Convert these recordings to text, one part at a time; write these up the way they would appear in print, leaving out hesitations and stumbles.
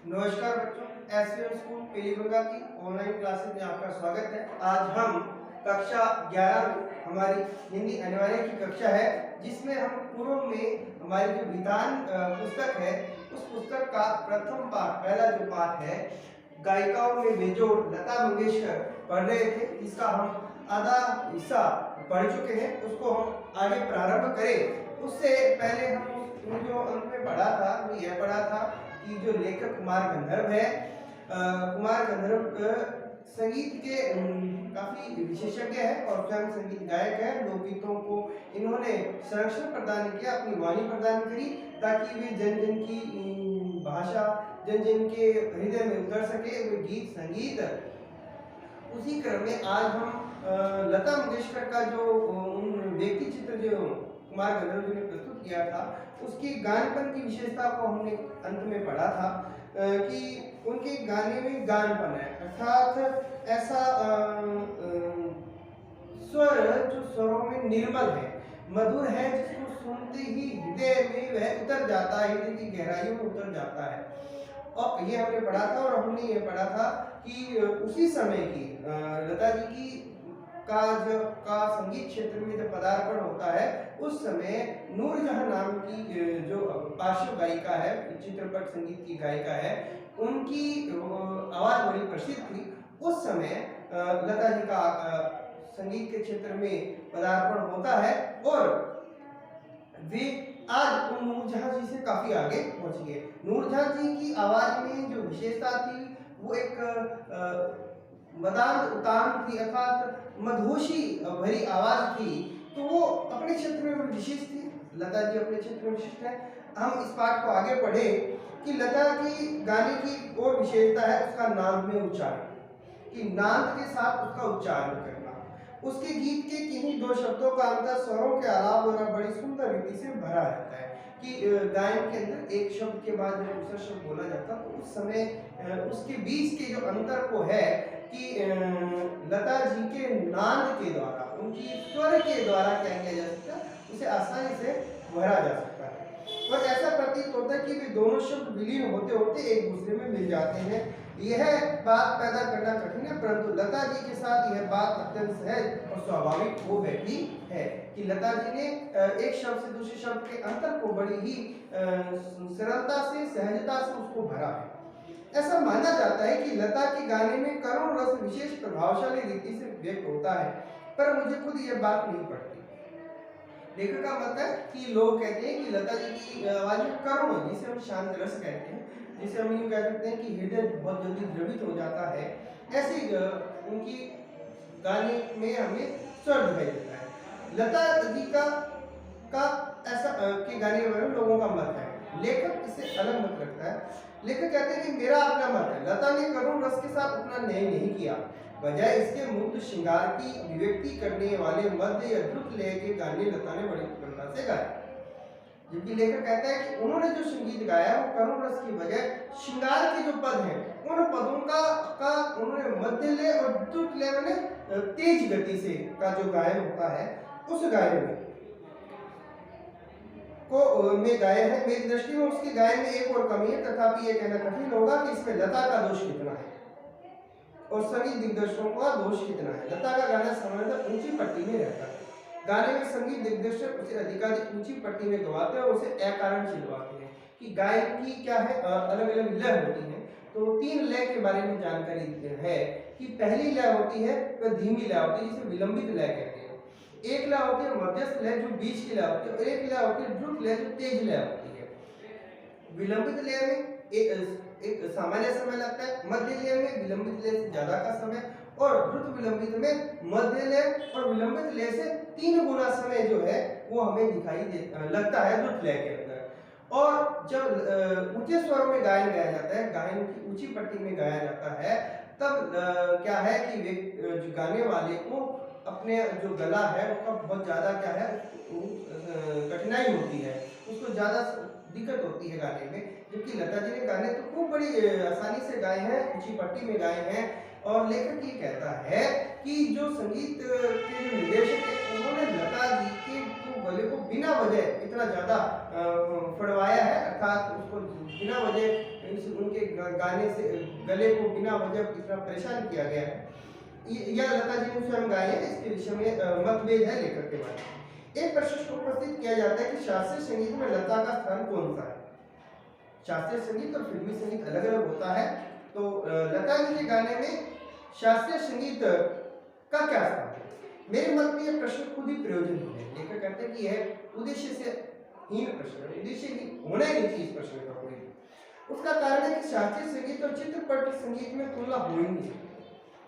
नमस्कार बच्चों, SVM school पेलीगंगा की ऑनलाइन क्लासेस में आपका स्वागत है। आज हम कक्षा 11 में हमारी हिंदी अनिवार्य की कक्षा है, जिसमें हम पूर्व में हमारी जो विधान पुस्तक है उस पुस्तक का प्रथम पाठ, पहला जो पाठ है गायिकाओं में बेजोड़ लता मंगेशकर पढ़ रहे थे। इसका हम आधा हिस्सा पढ़ चुके हैं, उसको हम आगे प्रारंभ करें उससे पहले हम जो अंत में पढ़ा था वो यह पढ़ा था कि जो लेखक कुमार गंधर्व है, कुमार गंधर्व संगीत के काफी विशेषज्ञ है और स्वयं संगीत गायक है। लोकगीतों को इन्होंने संरक्षण प्रदान किया, अपनी वाणी प्रदान करी ताकि वे जन जन की भाषा, जन जन के हृदय में उतर सके वो गीत संगीत। उसी क्रम में आज हम लता मंगेशकर का जो व्यक्ति चित्र जो कुमार गंधर्व ने प्रस्तुत किया था उसकी गानपन की विशेषता को हमने अंत में पढ़ा था कि उनके गाने में गानपन है, अर्थात ऐसा स्वर जो स्वरों में निर्मल है, मधुर है, जिसको सुनते ही हृदय में वह उतर जाता है, हृदय की गहराइयों में उतर जाता है। और ये हमने पढ़ा था और हमने ये पढ़ा था कि उसी समय की लता जी की का संगीत क्षेत्र में जब पदार्पण होता है उस समय नूरजहां नाम की जो पार्श्व गायिका है, चित्रपट संगीत की गायिका है, उनकी आवाज बड़ी प्रसिद्ध थी। उस समय लता जी का संगीत के क्षेत्र में पदार्पण होता है और वे आज उन नूरजहां जी से काफी आगे पहुंच गए। नूरजहां जी की आवाज में जो विशेषता थी वो एक मदान उतान थी, अर्थात मधुशी भरी आवाज थी, तो वो अपने क्षेत्र में विशिष्ट थी। लता जी अपने क्षेत्र में विशिष्ट है। हम इस पाठ को आगे पढ़े कि लता की गाने की और विशेषता है उसका नाद में उच्चारण, कि नाद के साथ उसका उच्चारण करना। उसके गीत के किन्हीं दो शब्दों का अंतर स्वरों के अलावा बड़ी सुंदर रीति से भरा रहता है कि गायन के अंदर एक शब्द के बाद जब दूसरा शब्द बोला जाता तो उस समय उसके बीच के जो अंतर को है कि लता जी के नाद के द्वारा, उनकी स्वर के द्वारा क्या किया जा सकता है, उसे आसानी से भरा जा सकता है। और ऐसा प्रतीत होता है कि वे दोनों शब्द विलीन होते होते एक दूसरे में मिल जाते हैं। यह बात पैदा करना कठिन है, परंतु लता जी के साथ यह बात अत्यंत सहज और स्वाभाविक हो बैठी है कि लता जी ने एक शब्द से दूसरे शब्द के अंतर को बड़ी ही सरलता से, सहजता से उसको भरा है। ऐसा माना जाता है कि लता के गाने में करुण रस विशेष प्रभावशाली रीति से व्यक्त होता है, पर मुझे खुद यह बात नहीं पड़ती। लेखक का मत है कि लोग कहते हैं कि लता जी की आवाज में करुण, जिसे हम शांत रस कहते हैं, जिसे हम यूं कह सकते हैं कि हृदय बहुत जल्दी द्रवित हो जाता है, ऐसे उनकी गाने में हमें स्वर दिखाई देता है। लता जी का ऐसा के गाने के बारे में लोगों का मत है, लेखक इससे अलग मत रखता है। लेखक कहते हैं कि मेरा अपना मत है, लता ने करुण रस के साथ अपना न्याय नहीं किया, बजाय इसके मुक्त श्रृंगार की अभिव्यक्ति करने वाले मध्य या द्रुत लय के गाने लता ने बड़ी कुशलता से गाए। जबकि लेखक कहता है कि उन्होंने जो संगीत गाया वो करुण रस की बजाय श्रृंगार के जो पद हैं उन पदों का उन्होंने मध्य लय और द्रुत लय में तेज गति से का जो गायन होता है उस गायन में में गाया है। मेरी दृष्टि में उसके गायन में एक और कमी है, तथापि यह कहना कठिन होगा कि इसमें लता का दोष कितना है और संगीत दिग्दर्शकों का दोष कितना है। लता का गाना सामान्यतः ऊंची पट्टी में रहता है। गाने में संगीत दिग्दर्शक उसे अधिकाधिक ऊंची पट्टी में गवाते हैं और उसे अकारण चिलवाते हैं कि गायन की क्या है, अलग अलग लय होती है। तो 3 लय के बारे में जानकारी है कि पहली लय होती है वह धीमी लय होती है, जिसे विलंबित लय कहते हैं। एक लय होती है मध्यस्थ लय जो बीच की लय होती है, और एक लय होती है द्रुत लय जो तेज लय होती है। विलंबित लय में एक सामान्य समय लगता है, मध्य लय में विलंबित लय से ज्यादा का समय, और द्रुत विलंबित में मध्य लय और विलंबित लय से 3 गुना समय जो है वो हमें दिखाई लगता है द्रुत लय के अंदर। और जब ऊंचे स्वरों में गायन गाया जाता है, गायन की ऊंची पट्टी में गाया जाता है, तब क्या है कि जो गाने वाले को अपने जो गला है उसका बहुत ज्यादा क्या है कठिनाई होती है, उसको ज्यादा दिक्कत होती है गाने में। जबकि लता जी ने गाने तो खूब बड़ी आसानी से गाए हैं, ऊंची पट्टी में गाए हैं। और लेखक ये कहता है कि जो संगीत के जो निर्देशक है उन्होंने लता जी के गले को बिना वजह इतना ज्यादा फड़वाया है, अर्थात उसको बिना वजह उनके गाने से गले को बिना वजह इतना परेशान किया गया है, यह लता जी ने स्वयं गाए हैं। इसके विषय में मतभेद है लेखक के बारे में। एक प्रश्न को उपस्थित किया जाता है कि शास्त्रीय संगीत में लता का स्थान कौन सा है। शास्त्रीय संगीत और फिल्मी संगीत अलग अलग होता है, तो लता जी के गाने में शास्त्रीय संगीत का क्या स्थान है? मेरे मत में यह प्रश्न खुद ही प्रयोजन है। लेखक कहते हैं कि यह उद्देश्य से हीन प्रश्न है, उद्देश्य ही होना ही नहीं चाहिए इस प्रश्न का कोई। उसका कारण है कि शास्त्रीय संगीत और चित्रपट संगीत में तुलना हो ही नहीं सकती,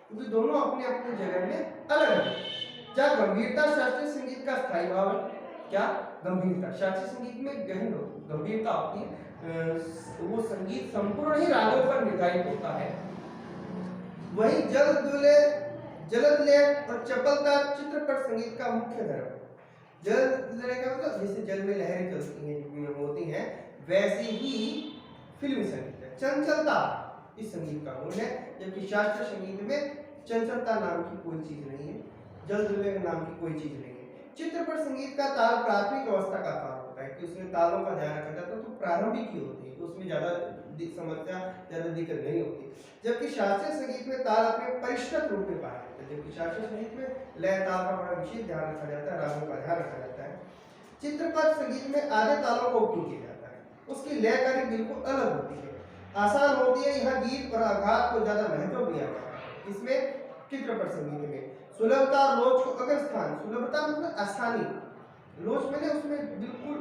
क्योंकि दोनों अपने अपने जगह में अलग है। जहाँ गंभीरता शास्त्रीय संगीत का स्थायी भाव है, क्या गंभीरता शास्त्रीय संगीत में गहन गंभीरता होती है, वो संगीत संपूर्ण ही रागों पर निर्धारित होता है। वही जलद लेख और चपलता चित्रपट संगीत का मुख्य धर्म है। जलद लेख का मतलब जैसे जल में लहरें चलती हैं होती हैं, वैसे ही फिल्मी संगीत है। चंचलता इस संगीत का गुण है, जबकि शास्त्रीय संगीत में चंचलता नाम की कोई चीज नहीं है, जलद नाम की कोई चीज नहीं है। चित्रपट संगीत का ताल प्राथमिक अवस्था का ताल होता है कि उसमें तालों का ध्यान रखा जाता है, तो प्रारंभिक ही होती है, उसमें ज्यादा समस्या ज्यादा दिक्कत नहीं होती। जबकि शास्त्रीय संगीत में ताल अपने परिष्कृत रूप में पाया जाता है, जबकि शास्त्रीय संगीत में लय ताल का बड़ा विशेष ध्यान रखा जाता है, रागों का ध्यान रखा जाता है। चित्रपट संगीत में आधे तालों का उपयोग किया जाता है, उसकी लयकारी बिल्कुल अलग होती है, आसान होती है। यहाँ गीत और आघात को ज्यादा महत्व दिया जाता है। इसमें चित्रपट संगीत में सुलभता और लोच को अगर स्थान, सुलभता मतलब आसानी, लोच मैंने उसमें बिल्कुल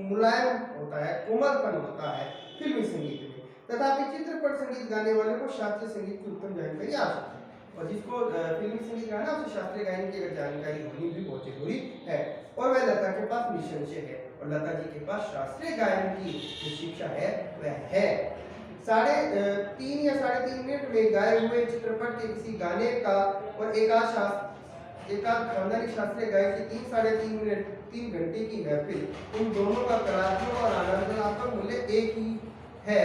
मुलायम होता है, कोमलपन होता है फिल्मी संगीत में। तथापि चित्रपट संगीत गाने वाले को शास्त्रीय संगीत की उत्तम जानकारी आवश्यक है, और जिसको फिल्मी संगीत गाना उसे शास्त्रीय गायन की अगर जानकारी होनी भी बहुत जरूरी है। और वह लता के पास निसंशय है, और लता जी के पास शास्त्रीय गायन की जो शिक्षा है वह है। 3.5 या 3.5 मिनट में गाए हुए चित्रपट के किसी गाने का और एक आध खानदानी शास्त्रीय गायक की 3-3.5 मिनट 3 घंटे की महफिल, उन दोनों का कलात्मक और आनंदनात्मक मूल्य एक ही है,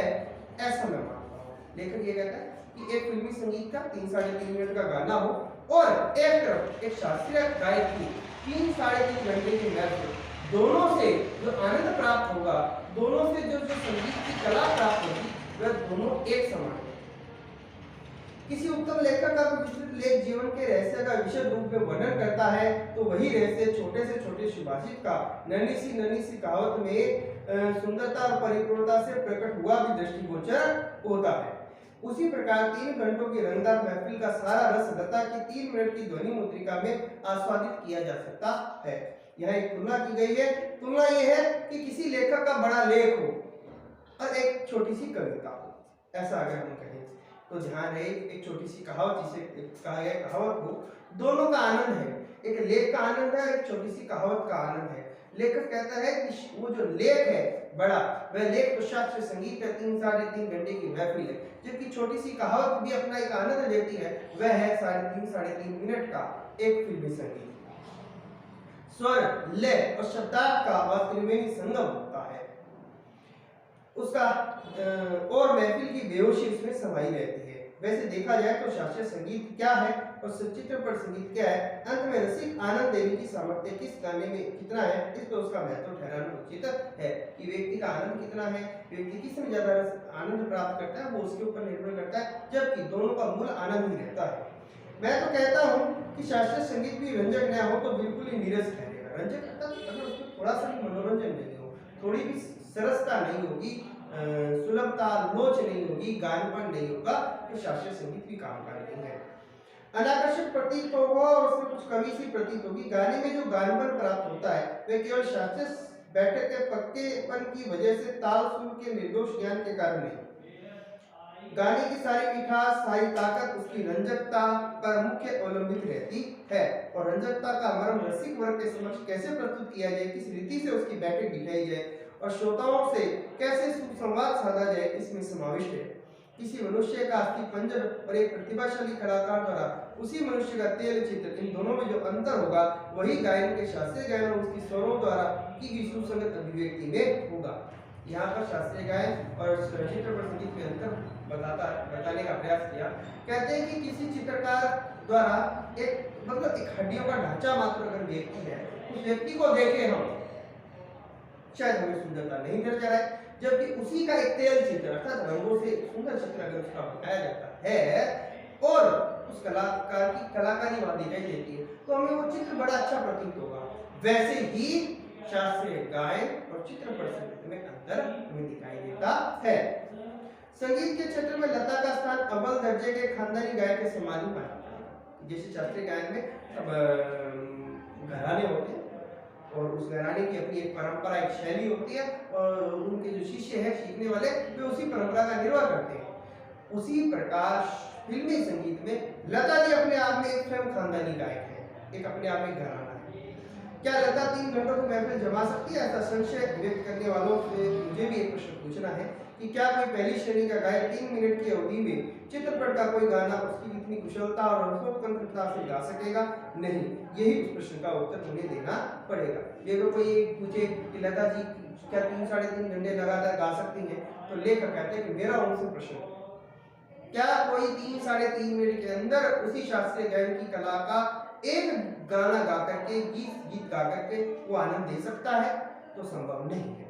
ऐसा मैं मानता हूँ। लेखक ये कहता है कि एक फिल्मी संगीत का 3-3.5 मिनट का गाना हो और एक तरफ एक शास्त्रीय गायक की 3-3.5 घंटे की महफिल, दोनों से जो आनंद प्राप्त होगा, दोनों से जो संगीत की कला प्राप्त होगी, वह दोनों एक समान है। किसी उत्तम लेखक का विस्तृत लेख जीवन के रहस्य का विशद रूप में वर्णन करता है, तो वही रहस्य छोटे से छोटे सुभाषित का नन्ही सी कहावत में सुंदरता और परिपूर्णता से प्रकट हुआ भी दृष्टिगोचर होता है। उसी प्रकार 3 घंटों की रंगदार महफिल का सारा रस लता की 3 मिनट की ध्वनि मुद्रिका में आस्वादित किया जा सकता है। यहाँ एक तुलना की गई है। तुलना यह है कि किसी लेखक का बड़ा लेख हो और एक छोटी सी कविता हो, ऐसा अगर हम कहें तो ध्यान रहे, एक छोटी सी कहावत जिसे कहा गया कहावत हो, दोनों का आनंद है, एक लेख का आनंद है, एक छोटी सी कहावत का आनंद है। लेखक कहता है कि वो जो लेख है बड़ा, वह लेख तो शास्त्रीय संगीत है, 3-3.5 घंटे की महफिल है, जबकि छोटी सी कहावत भी अपना एक आनंद देती है, वह है 3.5 मिनट का एक फिल्मी संगीत। स्वर, लय और शब्दार्थ का त्रिवेणी संगम होता है उसका, और महफिल की बेहोशी उसमें समाई रहती है। वैसे देखा जाए तो शास्त्रीय संगीत क्या है और चित्रपट संगीत क्या है, अंत में रसिक आनंद देने की सामर्थ्य किस गाने में कितना है, इस पर उसका महत्व ठहराना उचित है कि व्यक्ति का आनंद कितना है, व्यक्ति किसमें ज्यादा आनंद प्राप्त करता है, वो उसके ऊपर निर्भर करता है, जबकि दोनों का मूल आनंद ही रहता है। मैं तो कहता हूँ कि शास्त्रीय संगीत भी रंजक न हो तो बिल्कुल ही नीरस ठहरेगा। रंजक अगर उसमें थोड़ा सा भी मनोरंजन नहीं हो, थोड़ी भी सरसता नहीं होगी, सुलभता लोच नहीं होगी, गानपन नहीं होगा, तो शास्त्रीय संगीत भी काम का नहीं है। अनाकर्षक प्रतीत होगा और उसमें कुछ कमी सी प्रतीत होगी। गाने में जो गानपन प्राप्त होता है वह केवल शास्त्रीय बैठक के पक्केपन की वजह से ताल सुर के निर्दोष ज्ञान के कारण नहीं। गाने की सारी मिठास, सारी ताकत उसकी रंजकता पर मुख्य अवलंबित रहती है, और रंजकता का मर्म रसिक वर्ग के समक्ष कैसे प्रस्तुत किया जाए, किस रीति से उसकी बैठक दिखाई जाए और श्रोताओं से कैसे सुसंवाद साधा जाए, इसमें समाविष्ट है। किसी मनुष्य का अस्थि पंजर और एक प्रतिभाशाली कलाकार द्वारा उसी मनुष्य का तेल चित्र, इन दोनों में जो अंतर होगा वही गायन के शास्त्रीय गायन और उसकी स्वरों द्वारा की गई सुसंगत अभिव्यक्ति में होगा। यहाँ पर शास्त्रीय गायन और चित्रपट संगीत में अंतर बताने का प्रयास किया। कहते हैं कि किसी चित्रकार द्वारा एक हड्डियों का ढांचा मात्र अगर व्यक्ति है, उस व्यक्ति को देखे हम शायद हमें सुंदरता नहीं नजर आए, जबकि उसी का एक तेल चित्र अर्थात रंगों से सुंदर चित्र अगर उसका बनाया जाता है और उस कलाकार की कलाकारी वहां दिखाई देती है तो हमें वो चित्र बड़ा अच्छा प्रतीत होगा। वैसे ही शास्त्रीय गायन और चित्रपट संगीत में अंतर हमें दिखाई देता है। संगीत के क्षेत्र में लता का स्थान अव्वल दर्जे के खानदानी गायक के समान ही माना जाता है। जैसे शास्त्रीय गायन में अब घराने होते हैं और उस घराने की अपनी एक परंपरा एक शैली होती है और उनके जो शिष्य हैं सीखने वाले वे उसी परंपरा का निर्वाह करते हैं। उसी प्रकार फिल्मी संगीत में लता जी अपने आप में एक स्वयं खानदानी गायक है, एक अपने आप में घराना है। क्या लता 3 घंटों की महफिल जमा सकती है? ऐसा संशय व्यक्त करने वालों से मुझे भी एक प्रश्न पूछना है कि क्या कोई पहली श्रेणी का गायक 3 मिनट की अवधि में चित्रपट का कोई गाना उसकी इतनी कुशलता और रसोत्कंठता से गा सकेगा? नहीं, यही उस प्रश्न का उत्तर उन्हें देना पड़ेगा। ये तो कोई पूछे कि लता जी क्या 3 साढ़े 3 घंटे लगातार गा सकती हैं, तो लेखक कहते हैं कि मेरा उनसे प्रश्न, क्या कोई 3 साढ़े 3 मिनट के अंदर उसी शास्त्रीय गायन की कला का एक गाना गा करके गीत गा करके वो आनंद दे सकता है? तो संभव नहीं है।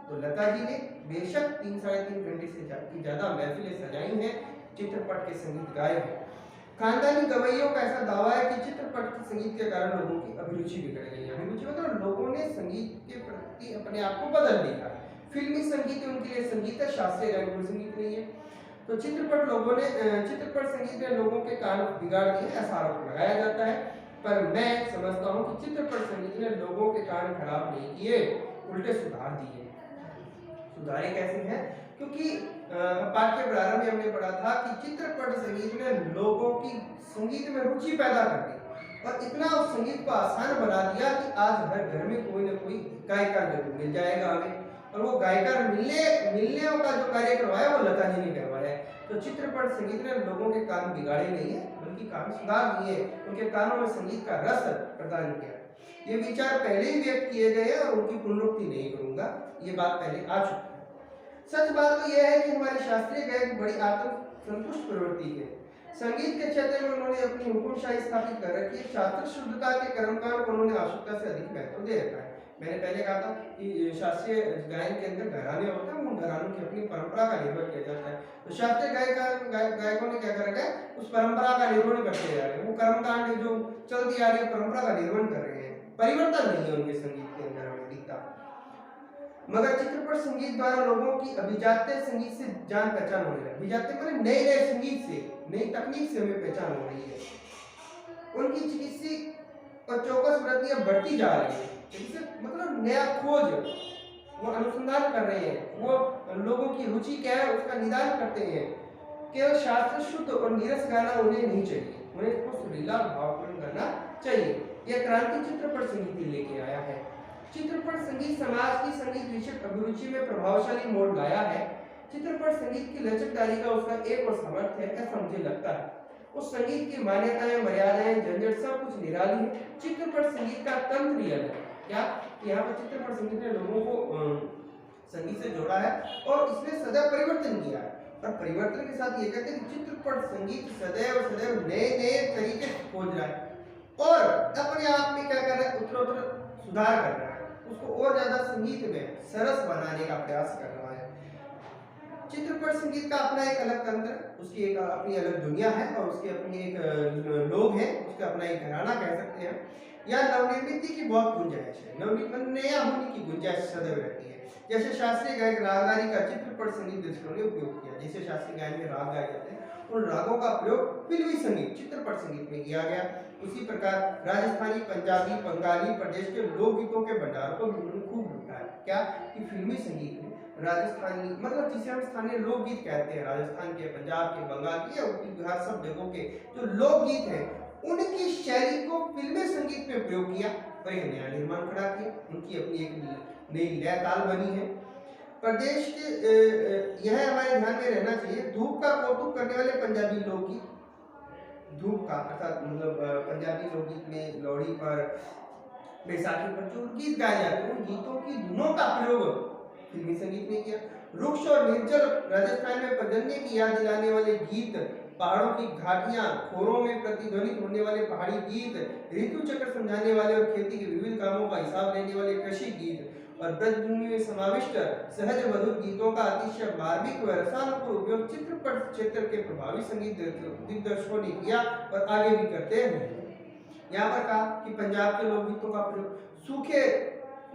तो लता जी ने बेशक 3 साढ़े 3 घंटे से ज्यादा महफिलें सजाई हैं, चित्रपट के संगीत गाए हैं। खानदानी गवैयों का ऐसा दावा है कि चित्रपट के संगीत के कारण लोगों की अभिरुचि बिगड़ गई है। अभिरुचि मतलब लोगों ने संगीत के प्रति अपने आप को बदल लिया। फिल्मी संगीत उनके लिए संगीत है, शास्त्रीय गायन कोई संगीत नहीं है। तो चित्रपट संगीत ने लोगों के कान बिगाड़ दिए ऐसा आरोप लगाया जाता है, पर मैं समझता हूँ कि चित्रपट संगीत ने लोगों के कान खराब नहीं किए, उल्टे सुधार दिए। सुधारे कैसे हैं? क्योंकि पाठ्य प्रारंभ में हमने पढ़ा था कि चित्रपट संगीत ने लोगों की संगीत में रुचि पैदा कर दी और इतना उस संगीत को आसान बना दिया कि आज हर घर में कोई ना कोई गायकार जरूर मिल जाएगा हमें, और वो गायकार मिलने का जो कार्य करवाया वो लता जी ने करवाया है। तो चित्रपट संगीत ने लोगों के कान बिगाड़े नहीं है, बल्कि कान सुधार दिए, उनके कानों में संगीत का रस प्रदान किया। ये विचार पहले ही व्यक्त किए गए हैं और उनकी पुनरुक्ति नहीं करूंगा, ये बात पहले आ चुकी है। सच बात तो यह है कि हमारे शास्त्रीय गायक बड़ी आत्म संतुष्ट प्रवृत्ति के संगीत के क्षेत्र में उन्होंने अपनी हुकुमशाही स्थापित कर रखी है। शास्त्रीय शुद्धता के कर्मकांड को उन्होंने आवश्यकता से अधिक महत्व दे रखा है। मैंने पहले कहा था कि शास्त्रीय गायन के अंदर घराने होते हैं, उन घरानों की अपनी परंपरा का निर्वहन किया जाता है। तो शास्त्रीय गायकों ने क्या कर रखा है, उस परंपरा का निर्वहन करते जा रहे हैं। वो कर्मकांड जो चलती आ रही है परंपरा का निर्वहन कर रहे हैं, परिवर्तन नहीं है उनके संगीत के अंदर हमें दिखता। मगर चित्रपट संगीत द्वारा लोगों की अभिजात्य संगीत से जान पहचान हो रही है। अभिजात्य माने नए नए संगीत से, नई तकनीक से हमें पहचान हो रही है। उनकी चिकित्सीय और चौकस वृत्तियां बढ़ती जा रही है। मतलब नया खोज, वो अनुसंधान कर रहे हैं, वो लोगों की रुचि क्या है उसका निदान करते हैं। केवल शास्त्र शुद्ध और नीरस गाना उन्हें नहीं चाहिए, उन्हें इसको सुरीला भावपूर्ण करना चाहिए। यह क्रांति चित्रपट संगीत लेके आया है। चित्रपट संगीत समाज की संगीत विषयक अभिरुचि में प्रभावशाली मोड़ लाया है। चित्रपट संगीत की लचकदारी का उसका एक और सामर्थ्य है, ऐसा मुझे लगता है। उस संगीत की मान्यताएं, मर्यादाएं, झंझट सब कुछ निराली है। चित्रपट संगीत का तंत्र ही अलग है। क्या यहाँ पर चित्रपट संगीत ने लोगों को संगीत से जोड़ा है और इसने सदैव परिवर्तन किया है। और परिवर्तन के साथ ये कहते हैं कि चित्रपट संगीत सदैव नए नए तरीके खोज रहा है और अपने आप में क्या कर रहा है, उत्तरोत्तर सुधार कर रहा है, उसको और ज्यादा संगीत में सरस बनाने का प्रयास कर रहा है। चित्रपट संगीत का अपना एक अलग तंत्र, उसकी एक अपनी अलग दुनिया है और उसके अपनी एक लोग हैं, उसका अपना एक घराना कह सकते हैं। या नवनिर्मित की बहुत गुंजाइश है, नया होने की गुंजाइश सदैव रहती है। जैसे शास्त्रीय गायक रागदारी का चित्रपट संगीत दर्शकों ने उपयोग किया, जैसे शास्त्रीय गायन में राग गाए जाते हैं, उन रागों का प्रयोग फिल्मी संगीत चित्रपट संगीत में किया गया। उसी प्रकार राजस्थानी, पंजाबी, बंगाली प्रदेश के लोकगीतों के भंडार को उन्होंने खूब लूटा है। क्या कि फिल्मी संगीत में राजस्थानी, मतलब जिसे हम स्थानीय लोकगीत कहते हैं, राजस्थान के, पंजाब के, बंगाल के या उत्तर बिहार सब जगहों के जो लोकगीत हैं, उनकी शैली को फिल्मी संगीत में प्रयोग किया और एक नया निर्माण खड़ा किया। उनकी अपनी एक नई लय ताल बनी है। प्रदेश के यह हमारे ध्यान में रहना चाहिए। धूप का कौतुक करने वाले पंजाबी लोकगीत, धूप का अर्थात मतलब पंजाबी लोकगीत में लोहड़ी पर, बैसाखी पर जो गीत गाए जाते हैं, उन गीतों की धुनों का प्रयोग फिल्मी संगीत में किया। रुक्ष और निर्जल राजस्थान में पर्जन्य की याद दिलाने वाले गीत, पहाड़ों की घाटियां, खोरों में प्रतिध्वनित होने वाले पहाड़ी गीत, ऋतु चक्र समझाने वाले और खेती के विविध कामों का हिसाब लेने वाले कृषि गीत और ब्रजभूमि में समाविष्ट सहज मधुर गीतों का अतिशय मार्मिक व रसानुकूल उपयोग चित्रपट क्षेत्र के प्रभावी संगीत दिग्दर्शकों ने किया और आगे भी करते हैं। यहाँ पर कहा कि पंजाब के लोकगीतों का प्रयोग सूखे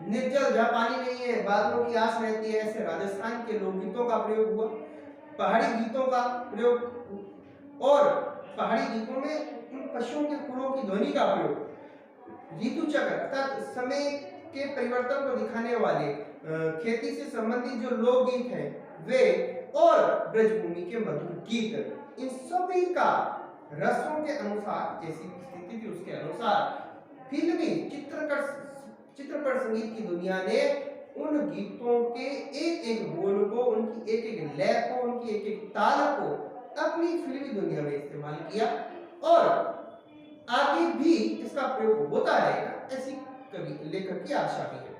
निर्जल जहाँ पानी नहीं है, बादलों की आस रहती है, ऐसे राजस्थान के लोकगीतों का प्रयोग हुआ। पहाड़ी गीतों का प्रयोग और पहाड़ी गीतों में उन पशुओं के खुरों की ध्वनि का प्रयोग, ऋतु चक्र अर्थात समय के परिवर्तन को दिखाने वाले खेती से संबंधित जो लोकगीत हैं वे, और ब्रजभूमि के मधुर गीत, इन सभी का रसों के अनुसार, जैसी स्थिति थी उसके अनुसार फिल्मी चित्रपट संगीत की दुनिया ने उन गीतों के एक एक बोल को, उनकी एक एक लय को, उनकी एक एक ताल को अपनी फिल्मी दुनिया में इस्तेमाल किया और आगे भी इसका प्रयोग होता रहेगा, ऐसी कवि लेखक की आशा भी है।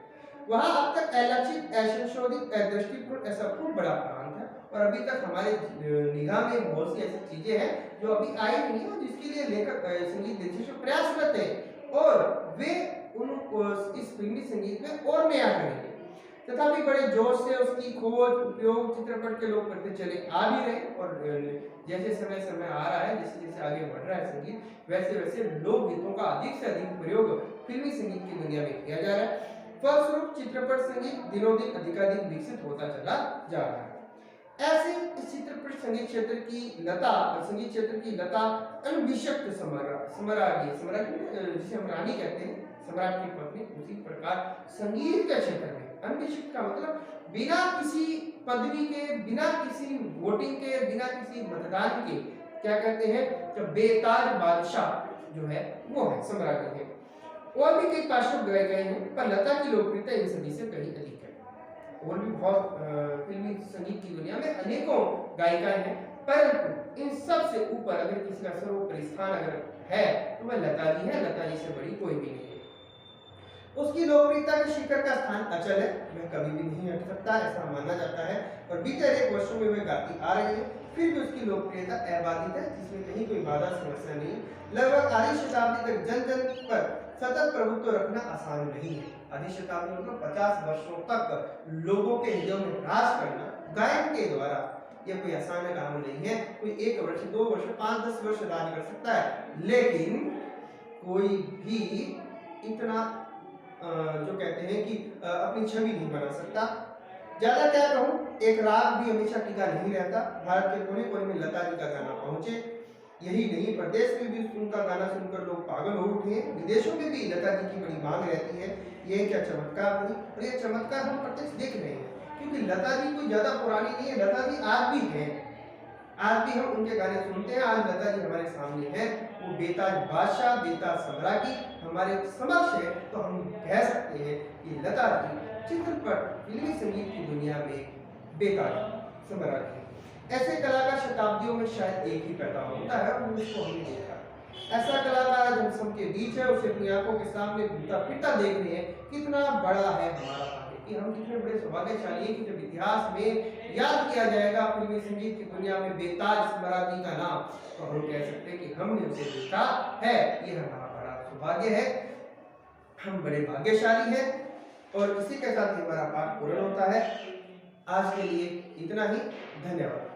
वहां अब तक अलक्षित, असंशोधित, अदृष्टिपूर्ण ऐसा खूब बड़ा प्रांत है और अभी तक हमारे निगाह में बहुत सी ऐसी चीजें हैं जो अभी आई नहीं है, जिसके लिए लेखक संगीत निर्देशक प्रयासरत है और वे उनको इस फिल्मी संगीत में और नया करेंगे। तथापि बड़े जोश से उसकी खोज उपयोग चित्रपट के लोग करते चले आ भी रहे और जैसे समय समय आ रहा है, जैसे जैसे आगे बढ़ रहा है संगीत, वैसे वैसे लोक गीतों का अधिक से अधिक प्रयोग फिल्मी संगीत की दुनिया में किया जा रहा है। फलस्वरूप चित्रपट संगीत दिनों दिन अधिकाधिक विकसित होता चला जा रहा है। ऐसे इस चित्रपट संगीत क्षेत्र की लता अनभिषिक्त सम्राज्ञी जिसे हम रानी कहते हैं, सम्राट की पत्नी, उसी प्रकार संगीत के क्षेत्र में अनभिषिक्त का मतलब बिना किसी पदवी के, बिना किसी वोटिंग के, बिना किसी मतदान के, क्या कहते हैं, जो बेताज बादशाह जो है वो है, सम्राज्ञी है। और भी कई पार्श्व गाए गए हैं पर लता की लोकप्रियता इन सभी से कहीं अधिक है। और भी बहुत फिल्मी संगीत की दुनिया में अनेकों गायिकाएं हैं, परंतु इन सब से ऊपर अगर किसी का सर्वोपरि स्थान अगर है तो वह लता जी है। लता जी से बड़ी कोई भी नहीं है। उसकी लोकप्रियता के शिखर का स्थान अचल है, वह कभी भी नहीं हट सकता, ऐसा माना जाता है और बीते अनेक वर्षों में वह गाती आ रही है, फिर भी उसकी लोकप्रियता अबाधित है, जिसमें कहीं कोई बाधा समस्या नहीं है। लगभग आधी शताब्दी तक जन जन पर सतत प्रभुत्व रखना आसान नहीं है। आधी शताब्दी मतलब 50 वर्षों तक लोगों के हृदयों में राज करना गायन के द्वारा, यह कोई आसान काम नहीं है। कोई 1 वर्ष, 2 वर्ष, 5-10 वर्ष राज कर सकता है, लेकिन कोई भी इतना जो कहते हैं कि अपनी छवि नहीं बना सकता। ज्यादा क्या कहूँ, एक राग भी हमेशा टिका नहीं रहता। भारत के कोने कोने में लता जी का गाना पहुंचे, यही नहीं प्रदेश में भी उनका गाना सुनकर लोग पागल हो उठे हैं। विदेशों में भी लता जी की बड़ी मांग रहती है। ये क्या चमत्कार बनी, और ये चमत्कार हम प्रत्यक्ष देख रहे हैं, क्योंकि लता जी कोई ज्यादा पुरानी नहीं है, लता जी आज भी है, आज भी हम उनके गाने सुनते हैं। आज लता जी हमारे सामने है, वो बेताज बादशाह, बेताज सम्राज्ञी हमारे समक्ष है, तो हम कह सकते हैं कि लता जी चित्रपट फिल्मी संगीत की दुनिया में बेताज सम्राज्ञी। ऐसे कलाकार शताब्दियों में शायद एक ही पैदा होता है और उसको हमने देखा। ऐसा कलाकार आज हम सबके बीच है, उसे अपनी आंखों के सामने घूमता फिरता देख रहे हैं। कितना बड़ा है हमारा भाग्य कि हम कितने बड़े सौभाग्यशाली हैं कि जब इतिहास में याद किया जाएगा फिल्मी संगीत की दुनिया में बेताज सम्राज्ञी का नाम, तो हम कह सकते हैं कि हमने उसे देखा है। यह हमारा बड़ा सौभाग्य है, हम बड़े भाग्यशाली हैं। और इसी के साथ हमारा पाठ पूर्ण होता है। आज के लिए इतना ही, धन्यवाद।